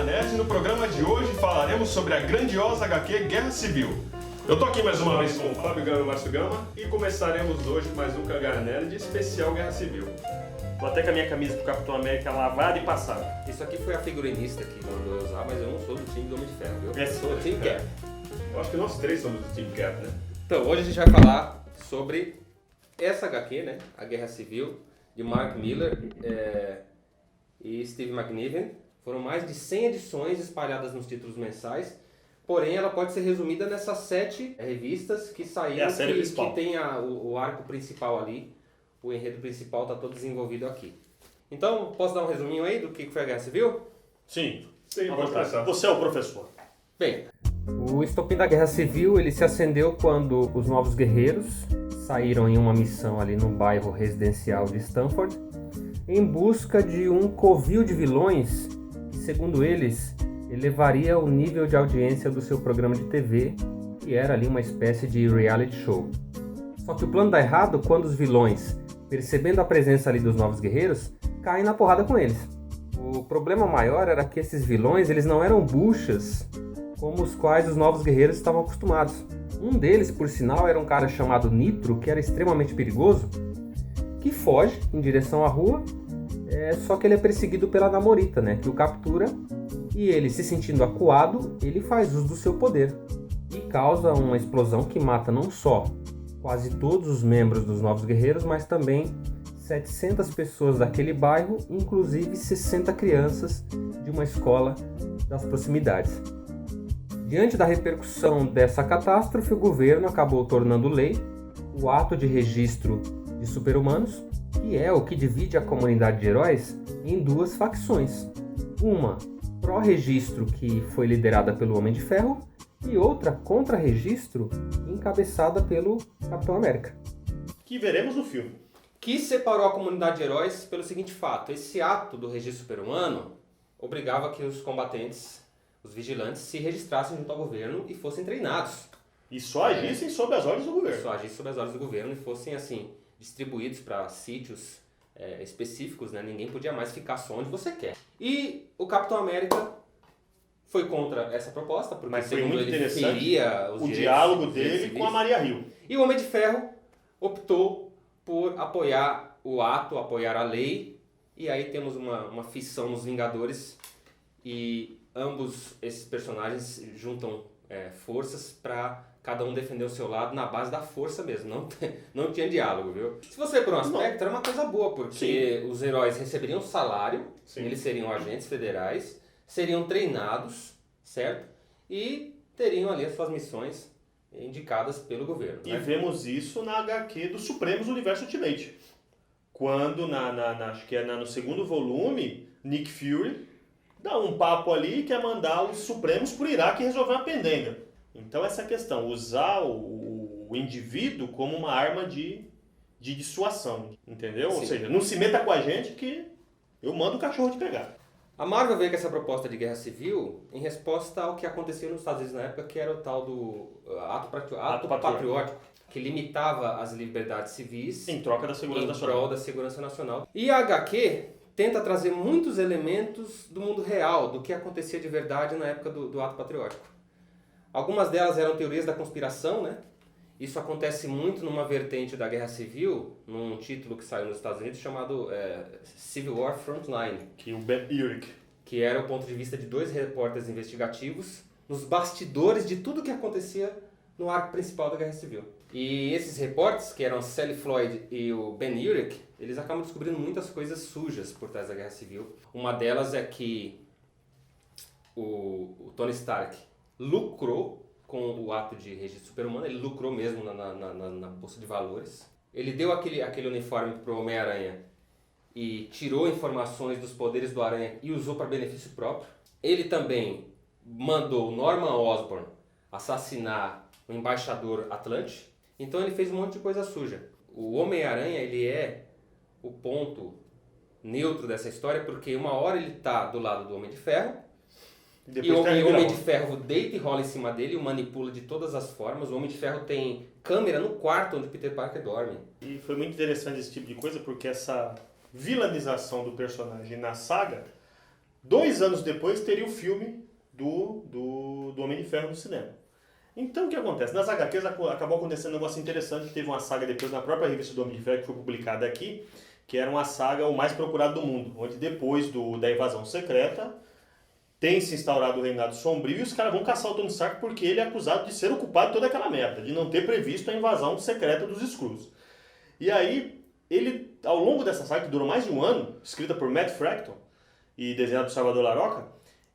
Nerd. No programa de hoje falaremos sobre a grandiosa HQ Guerra Civil. Eu tô aqui mais uma vez com o Fábio Gama e o Márcio Gama e começaremos hoje mais um Cangarra Nerd especial Guerra Civil. Tô até com a minha camisa do Capitão América lavada e passada. Isso aqui foi a figurinista que mandou eu usar, mas eu não sou do time do Homem de Ferro, viu? É, Eu sou do time Cap. Eu acho que nós três somos do Team Cap, né? Então, hoje a gente vai falar sobre essa HQ, né? A Guerra Civil, de Mark Millar e Steve McNiven. Foram mais de 100 edições espalhadas nos títulos mensais, porém ela pode ser resumida nessas 7 revistas que saíram, que tem o arco principal ali, o enredo principal está todo desenvolvido aqui. Então, posso dar um resuminho aí do que foi a Guerra Civil? Sim, pode começar. Você é o professor. Bem, o estopim da Guerra Civil ele se acendeu quando os novos guerreiros saíram em uma missão ali no bairro residencial de Stanford em busca de um covil de vilões que, segundo eles, elevaria o nível de audiência do seu programa de TV, que era ali uma espécie de reality show. Só que o plano dá errado quando os vilões, percebendo a presença ali dos novos guerreiros, caem na porrada com eles. O problema maior era que esses vilões eles não eram buchas como os quais os novos guerreiros estavam acostumados. Um deles, por sinal, era um cara chamado Nitro, que era extremamente perigoso, que foge em direção à rua, só que ele é perseguido pela Namorita, né, que o captura, e ele, se sentindo acuado, ele faz uso do seu poder e causa uma explosão que mata não só quase todos os membros dos Novos Guerreiros, mas também 700 pessoas daquele bairro, inclusive 60 crianças de uma escola das proximidades. Diante da repercussão dessa catástrofe, o governo acabou tornando lei o ato de registro de super-humanos, que é o que divide a comunidade de heróis em 2 facções. Uma pró-registro, que foi liderada pelo Homem de Ferro, e outra contra-registro, encabeçada pelo Capitão América. Que veremos no filme. Que separou a comunidade de heróis pelo seguinte fato: esse ato do registro super-humano obrigava que os combatentes, os vigilantes, se registrassem junto ao governo e fossem treinados. E só agissem sob as ordens do governo. Só agissem sob as ordens do governo e fossem, assim, distribuídos para sítios específicos, né? Ninguém podia mais ficar só onde você quer. E o Capitão América foi contra essa proposta, porque mas foi segundo muito ele feria os o direitos, diálogo dele com a Maria Hill. E o Homem de Ferro optou por apoiar o ato, apoiar a lei, e aí temos uma fissão nos Vingadores, e ambos esses personagens juntam forças para cada um defender o seu lado na base da força mesmo, não tinha diálogo, viu? Se você por um aspecto, era uma coisa boa, porque os heróis receberiam salário, eles seriam agentes federais, seriam treinados, certo? E teriam ali as suas missões indicadas pelo governo. E vemos isso na HQ do Supremos Universo Ultimate. Quando, acho que no segundo volume, Nick Fury dá um papo ali e quer mandar os Supremos pro Iraque resolver uma pendenga. Então essa questão, usar o indivíduo como uma arma de dissuasão, entendeu? Sim. Ou seja, não se meta com a gente que eu mando o cachorro te pegar. A Marvel veio com essa proposta de guerra civil em resposta ao que acontecia nos Estados Unidos na época, que era o tal do ato patriótico, que limitava as liberdades civis em troca da segurança nacional. Em prol da segurança nacional. E a HQ tenta trazer muitos elementos do mundo real, do que acontecia de verdade na época do ato patriótico. Algumas delas eram teorias da conspiração, né? Isso acontece muito numa vertente da Guerra Civil, num título que saiu nos Estados Unidos chamado Civil War Frontline. Que o Ben Urich. Que era o ponto de vista de 2 repórteres investigativos nos bastidores de tudo que acontecia no arco principal da Guerra Civil. E esses repórteres, que eram Sally Floyd e o Ben Urich, eles acabam descobrindo muitas coisas sujas por trás da Guerra Civil. Uma delas é que o Tony Stark lucrou com o ato de registro super-humano, ele lucrou mesmo na bolsa de valores. Ele deu aquele uniforme para o Homem-Aranha e tirou informações dos poderes do Aranha e usou para benefício próprio. Ele também mandou Norman Osborn assassinar o embaixador Atlante. Então ele fez um monte de coisa suja. O Homem-Aranha ele é o ponto neutro dessa história, porque uma hora ele está do lado do Homem de Ferro, e o Homem de Ferro deita e rola em cima dele e o manipula de todas as formas. O Homem de Ferro tem câmera no quarto onde Peter Parker dorme. E foi muito interessante esse tipo de coisa, porque essa vilanização do personagem na saga 2 anos depois teria o filme do Homem de Ferro no cinema. Então o que acontece? Nas HQs acabou acontecendo um negócio interessante, teve uma saga depois na própria revista do Homem de Ferro que foi publicada aqui, que era uma saga o mais procurado do mundo, onde depois da invasão secreta tem se instaurado o Reinado Sombrio e os caras vão caçar o Tony Stark porque ele é acusado de ser o culpado de toda aquela merda, de não ter previsto a invasão secreta dos Skrulls. E aí, ele, ao longo dessa saga, que durou mais de um ano, escrita por Matt Fraction e desenhada por Salvador Larroca,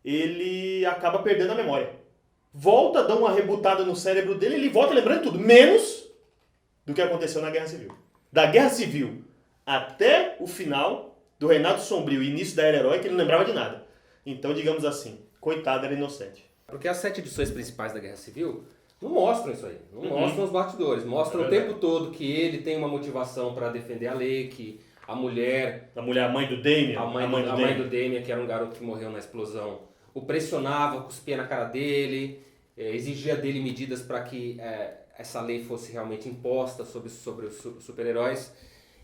ele acaba perdendo a memória. Volta, dá uma rebutada no cérebro dele, ele volta lembrando tudo, menos do que aconteceu na Guerra Civil. Da Guerra Civil até o final do Reinado Sombrio e início da Era Heróica, ele não lembrava de nada. Então, digamos assim, coitado, era inocente. Porque as 7 edições principais da Guerra Civil não mostram isso aí, não mostram os bastidores, mostram o tempo todo que ele tem uma motivação para defender a lei, que a mulher... A mãe do Damian. A mãe do Damian, que era um garoto que morreu na explosão, o pressionava, cuspia na cara dele, exigia dele medidas para que essa lei fosse realmente imposta sobre os super-heróis.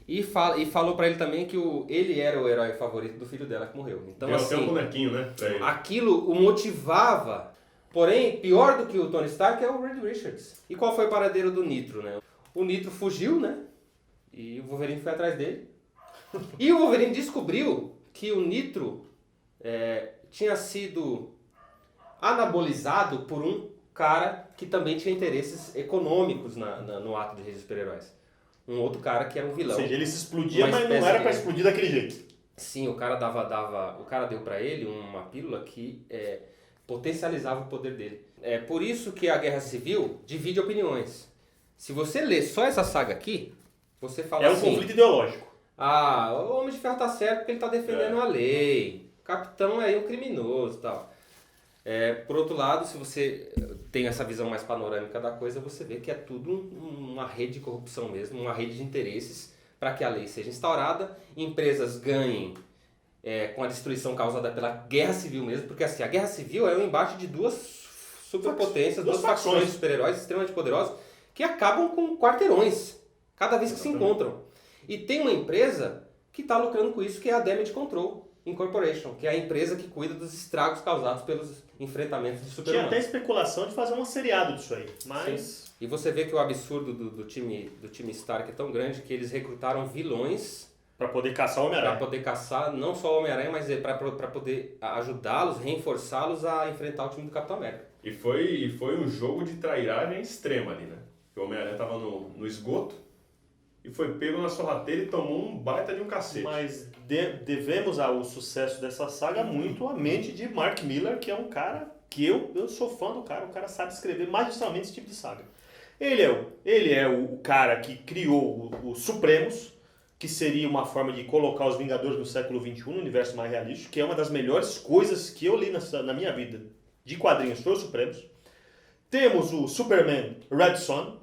E falou pra ele também que ele era o herói favorito do filho dela que morreu. Então, Deu assim, até um bonequinho, né? aquilo o motivava. Porém, pior do que o Tony Stark é o Reed Richards. E qual foi o paradeiro do Nitro, né? O Nitro fugiu, né? E o Wolverine foi atrás dele. E o Wolverine descobriu que o Nitro tinha sido anabolizado por um cara que também tinha interesses econômicos no ato de Reis dos Super-Heróis. Um outro cara que era um vilão. Ou seja, ele se explodia, mas não era pra explodir daquele jeito. Sim, o cara deu pra ele uma pílula que potencializava o poder dele. É por isso que a Guerra Civil divide opiniões. Se você ler só essa saga aqui, você fala assim... É um conflito ideológico. O Homem de Ferro tá certo porque ele tá defendendo a lei. O Capitão é aí um criminoso e tal. Por outro lado, se você tem essa visão mais panorâmica da coisa, você vê que é tudo uma rede de corrupção mesmo, uma rede de interesses para que a lei seja instaurada, empresas ganhem com a destruição causada pela Guerra Civil mesmo, porque assim, a Guerra Civil é um embate de duas superpotências, duas facções de super-heróis extremamente poderosas que acabam com quarteirões cada vez que se encontram. E tem uma empresa que está lucrando com isso, que é a Damage Control Incorporation, que é a empresa que cuida dos estragos causados pelos enfrentamentos de super-humanos. Tinha até especulação de fazer um seriado disso aí, mas... Sim. E você vê que o absurdo do time Stark é tão grande que eles recrutaram vilões para poder caçar o Homem-Aranha. Para poder caçar não só o Homem-Aranha, mas para poder ajudá-los, reforçá-los a enfrentar o time do Capitão América. E foi um jogo de trairagem extrema ali, né? O Homem-Aranha estava no esgoto e foi pego na sorrateira e tomou um baita de um cacete. Mas devemos o sucesso dessa saga muito à mente de Mark Millar, que é um cara que eu sou fã do cara. O cara sabe escrever magistralmente esse tipo de saga. Ele é o cara que criou os Supremos, que seria uma forma de colocar os Vingadores no século XXI, no universo mais realístico, que é uma das melhores coisas que eu li na minha vida de quadrinhos, foi os Supremos. Temos o Superman Red Son.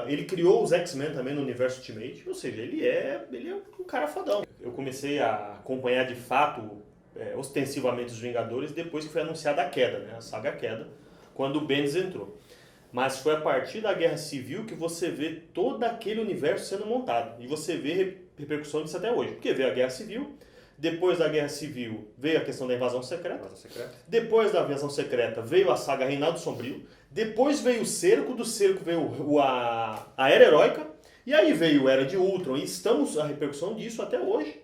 Ele criou os X-Men também no universo Ultimate, ou seja, ele é um cara fodão. Eu comecei a acompanhar de fato, ostensivamente, os Vingadores depois que foi anunciada a queda, né? A saga Queda, quando o Bendis entrou. Mas foi a partir da Guerra Civil que você vê todo aquele universo sendo montado. E você vê repercussão disso até hoje. Porque veio a Guerra Civil, depois da Guerra Civil veio a questão da Invasão Secreta. Depois da Invasão Secreta veio a saga Reinado Sombrio. Depois veio o Cerco, do Cerco veio a Era Heróica. E aí veio a Era de Ultron. E estamos a repercussão disso até hoje.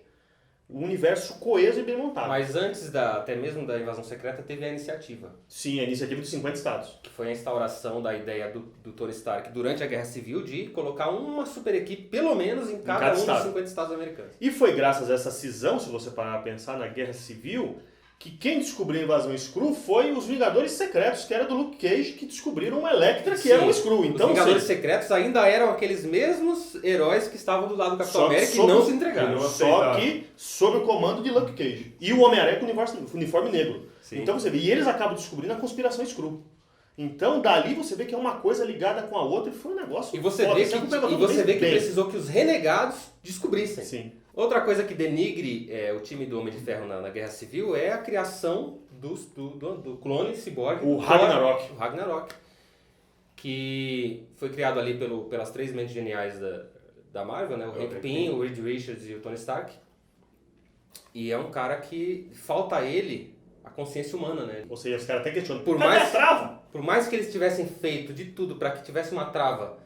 Um universo coeso e bem montado. Mas antes até mesmo da Invasão Secreta, teve a Iniciativa. Sim, a Iniciativa dos 50 Estados. Que foi a instauração da ideia do Tony Stark durante a Guerra Civil de colocar uma super equipe, pelo menos, em cada um dos 50 Estados americanos. E foi graças a essa cisão, se você parar a pensar na Guerra Civil, que quem descobriu a invasão Skrull foi os Vingadores Secretos, que era do Luke Cage, que descobriram uma Elektra, que era um Skrull. Então, os Vingadores Secretos ainda eram aqueles mesmos heróis que estavam do lado do Capitão América e não se entregaram. Só que sob o comando de Luke Cage. E o Homem-Aranha com o uniforme negro. Sim. Então você vê, e eles acabam descobrindo a conspiração Skrull. Então dali você vê que é uma coisa ligada com a outra e foi um negócio E você vê que precisou que os renegados descobrissem. Sim. Outra coisa que denigre o time do Homem de Ferro na Guerra Civil é a criação do clone ciborgue. O Ragnarok. Que foi criado ali pelas 3 mentes geniais da Marvel, né? O Hank Pym, o Reed Richards e o Tony Stark. E é um cara que falta a ele a consciência humana, né? Ou seja, os caras até questionam, Por cadê mais- a trava? Por mais que eles tivessem feito de tudo para que tivesse uma trava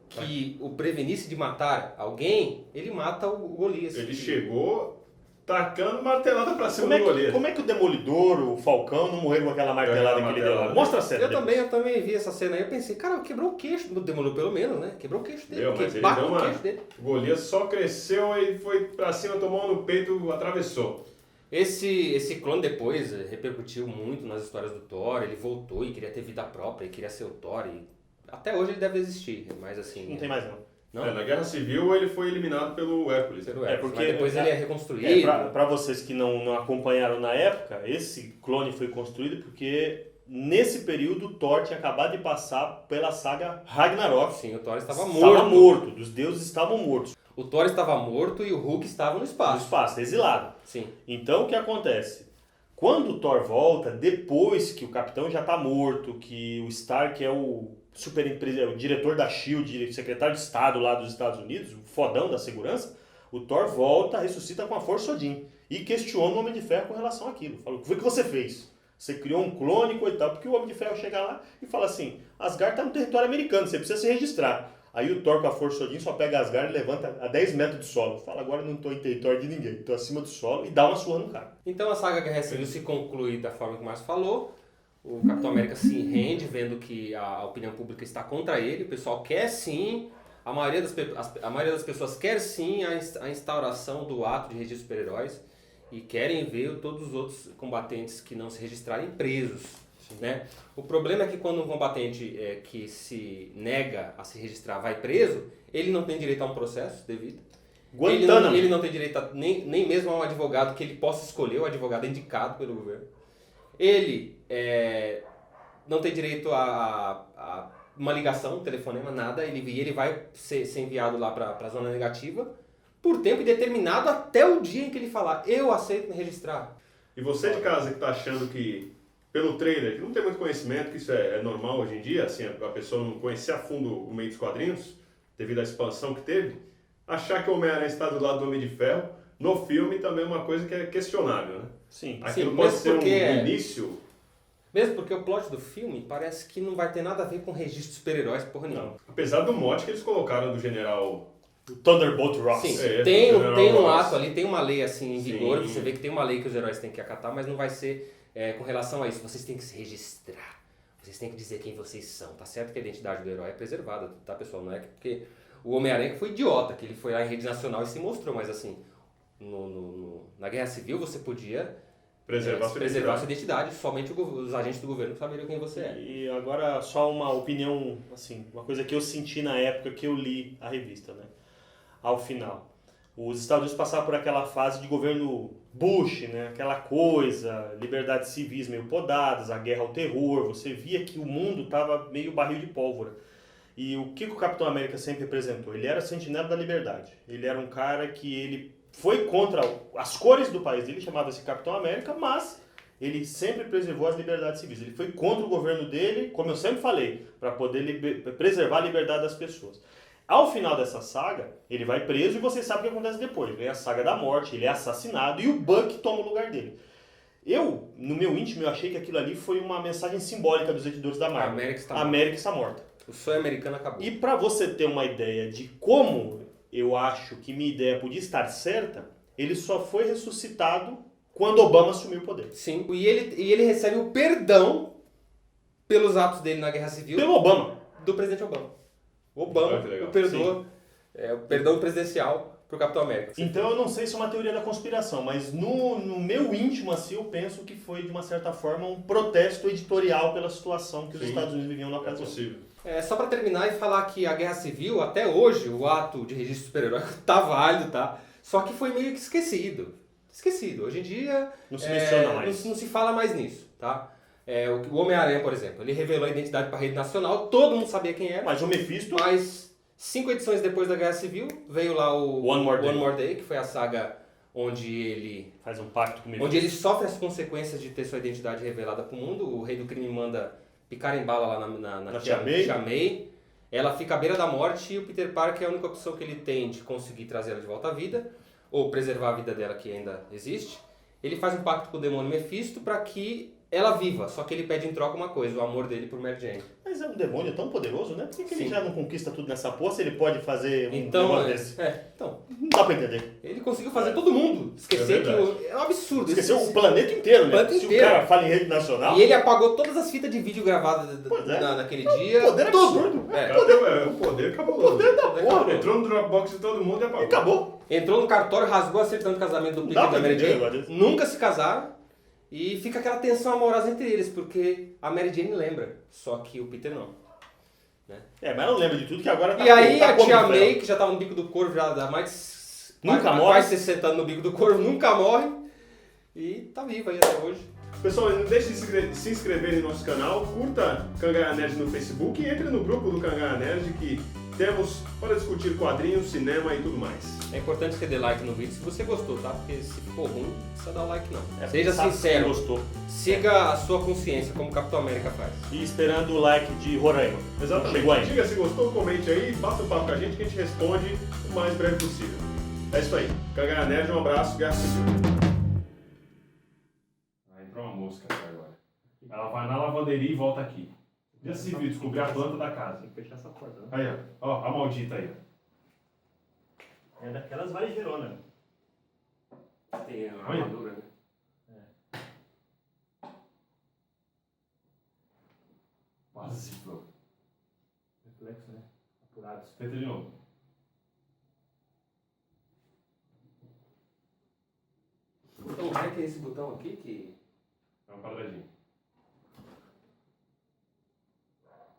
que o prevenisse de matar alguém, ele mata o Golias. Ele chegou tacando martelada pra cima Como é, do que, goleiro. como é que o Demolidor, o Falcão não morreram com aquela martelada que ele deu? martelada. Mostra a cena. Eu depois. também vi essa cena aí, eu pensei, cara, quebrou o queixo, demorou pelo menos, né? Quebrou o queixo dele, Deu, mas porque ele bate deu no uma... queixo dele. O Golias só cresceu e foi pra cima, tomou um no peito, atravessou. Esse clone depois repercutiu muito nas histórias do Thor, ele voltou e queria ter vida própria, e queria ser o Thor, e até hoje ele deve existir, mas assim... Não tem mais não. Não? Na Guerra Civil ele foi eliminado pelo Hércules. Pelo É, Hércules, porque- mas depois ele é reconstruído. Pra vocês que não acompanharam na época, esse clone foi construído porque nesse período o Thor tinha acabado de passar pela saga Ragnarok. Sim, o Thor estava Estava morto. morto, os deuses estavam mortos. O Thor estava morto e o Hulk estava no No espaço. espaço, exilado. Sim. Então o que acontece? Quando o Thor volta, depois que o Capitão já está morto, que o Stark é o o diretor da SHIELD, secretário de Estado lá dos Estados Unidos, o fodão da segurança, o Thor volta, ressuscita com a Força Odin e questiona o Homem de Ferro com relação àquilo. Fala, o que foi que você fez? Você criou um clone, coitado, porque o Homem de Ferro chega lá e fala assim, Asgard está no território americano, você precisa se registrar. Aí o Thor com a Força Odin só pega Asgard e levanta a 10 metros do solo. Fala, agora eu não estou em território de ninguém, estou acima do solo e dá uma surra no cara. Então a saga Guerra Civil se conclui da forma que o Márcio falou. O Capitão América se rende, vendo que a opinião pública está contra ele. O pessoal quer sim, a maioria das pessoas quer sim a instauração do ato de registro de super-heróis e querem ver todos os outros combatentes que não se registrarem presos. Né? O problema é que quando um combatente que se nega a se registrar vai preso, ele não tem direito a um processo devido. Guantánamo. Ele não tem direito nem mesmo a um advogado que ele possa escolher, o advogado indicado pelo governo. Ele não tem direito a uma ligação, um telefonema, nada. Ele vai ser enviado lá para a zona negativa por tempo indeterminado até o dia em que ele falar, eu aceito me registrar. E você de casa que tá achando que, pelo trailer, que não tem muito conhecimento, que isso é normal hoje em dia, assim, a pessoa não conhecer a fundo o meio dos quadrinhos, devido à expansão que teve, achar que o Homem-Aranha está do lado do Homem de Ferro, no filme também é uma coisa que é questionável, né? Sim. Aquilo Sim, pode mesmo ser um porque início... Mesmo porque o plot do filme parece que não vai ter nada a ver com registro de super-heróis, porra nenhuma. Apesar do mote que eles colocaram do general... O Thunderbolt Ross. Sim, É, tem um Ross. ato ali, tem uma lei assim em Sim. vigor, você vê que tem uma lei que os heróis têm que acatar, mas não vai ser com relação a isso. Vocês têm que se registrar, vocês têm que dizer quem vocês são. Tá certo que a identidade do herói é preservada, tá, pessoal? Não é porque o Homem-Aranha que foi idiota, que ele foi lá em rede nacional e se mostrou, mas assim, na Guerra Civil você podia Preservar sua identidade, somente os agentes do governo saberiam quem você é. E agora só uma opinião, assim, uma coisa que eu senti na época que eu li a revista, né? Ao final. Os Estados Unidos passaram por aquela fase de governo Bush, né? Aquela coisa, liberdades civis meio podadas, a guerra ao terror, você via que o mundo estava meio barril de pólvora. E o que o Capitão América sempre representou? Ele era sentinela da liberdade. Ele era um cara que ele foi contra as cores do país dele, chamava-se Capitão América, mas ele sempre preservou as liberdades civis. Ele foi contra o governo dele, como eu sempre falei, para poder preservar a liberdade das pessoas. Ao final dessa saga, ele vai preso e vocês sabem o que acontece depois. Vem a saga da morte, ele é assassinado e o Buck toma o lugar dele. Eu, no meu íntimo, eu achei que aquilo ali foi uma mensagem simbólica dos editores da Marvel. A América está morta. O sonho americano acabou. E para você ter uma ideia de como eu acho que minha ideia podia estar certa, ele só foi ressuscitado quando Obama assumiu o poder. Sim, e ele recebe o perdão pelos atos dele na Guerra Civil Pelo Obama. do presidente Obama. Obama o perdoa, o perdão presidencial pro Capitão América. Então eu não sei se é uma teoria da conspiração, mas no meu íntimo, assim, eu penso que foi, de uma certa forma, um protesto editorial pela situação que os Sim, Estados Unidos viviam na É ocasião. possível. Só pra terminar e falar que a Guerra Civil, até hoje, o ato de registro de super-herói tá válido, tá? Só que foi meio que esquecido. Esquecido. Hoje em dia... Não se menciona mais. Não se fala mais nisso, tá? O Homem-Aranha, por exemplo, ele revelou a identidade para a rede nacional, todo mundo sabia quem era. Mas o Mephisto... Mas 5 edições depois da Guerra Civil, veio lá o One More Day. que foi a saga onde ele... Faz um pacto com o Mephisto. Onde ele sofre as consequências de ter sua identidade revelada para o mundo. O Rei do Crime manda picar em bala lá na Tia May. Ela fica à beira da morte e o Peter Parker é a única opção que ele tem de conseguir trazer ela de volta à vida. ou preservar a vida dela, que ainda existe, ele faz um pacto com o demônio Mephisto para que ela viva, só que ele pede em troca uma coisa, o amor dele por Mary Jane. Mas é um demônio tão poderoso, né? Por que ele Sim. já não conquista tudo nessa porra se ele pode fazer um Então, negócio desse? então, Não dá pra entender. ele conseguiu fazer todo mundo esquecer que é um absurdo. Esqueceu o planeta inteiro, né? O planeta Se inteiro. o cara fala em rede nacional... E ele apagou todas as fitas de vídeo gravadas Pois é. naquele dia. poder tudo. absurdo. É. O poder acabou. Poder da porra, Entrou no Dropbox de todo mundo e apagou. E acabou. Entrou no cartório, rasgou a certidão de casamento do Peter dá e da pra Mary entender Jane. um negócio desse. Nunca se casaram. E fica aquela tensão amorosa entre eles, porque a Mary Jane lembra, só que o Peter não. Mas não lembra de tudo que agora tá E aí tá a tia como May, que já tava no bico do corvo, já há mais Nunca mais morre. de 60 anos no bico do corvo, nunca morre. E tá viva aí até hoje. Pessoal, não deixe de se inscrever no nosso canal, curta Cangaia Nerd no Facebook e entre no grupo do Cangaia Nerd que temos para discutir quadrinhos, cinema e tudo mais. É importante você dê like no vídeo se você gostou, tá? Porque se ficou ruim, não precisa dar like não. Seja sabe que sincero, gostou. siga a sua consciência, como o Capitão América faz. E esperando o like de Roraima. Exatamente. Chegou aí. Diga se gostou, comente aí, bata um papo com a gente que a gente responde o mais breve possível. É isso aí. Cangaia Nerd, um abraço, Guerra Civil. Entrou uma mosca aqui agora. Ela vai na lavanderia e volta aqui. Já se viu descobrir a planta da casa. Tem que fechar essa porta, né? Aí, ó, a maldita aí. É daquelas varigeronas. Tem a Olha. armadura, né? Quase cifrou. Reflexo, né? Apurados. Tenta de novo. Então, como é que é esse botão aqui que... É um quadradinho.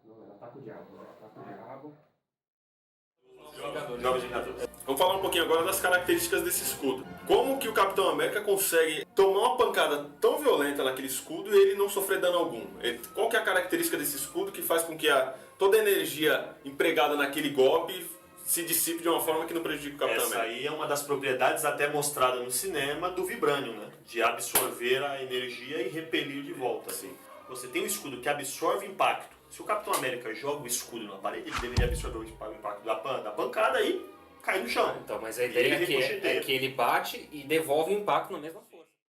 Não, ela tá com o diabo, né? Tá com o diabo. Jogos de Vingadores. Vamos falar um pouquinho agora das características desse escudo. Como que o Capitão América consegue tomar uma pancada tão violenta naquele escudo e ele não sofrer dano algum? Qual que é a característica desse escudo que faz com que toda a energia empregada naquele golpe se dissipe de uma forma que não prejudique o Capitão Essa América? aí é uma das propriedades até mostrada no cinema do Vibranium, né? De absorver a energia e repelir de volta. Assim. Você tem um escudo que absorve impacto. Se o Capitão América joga o escudo na parede, ele deveria absorver o impacto da pancada e cair no chão. Então, mas a E ideia ele aqui é ricocheteia. que ele bate e devolve o impacto na mesma forma.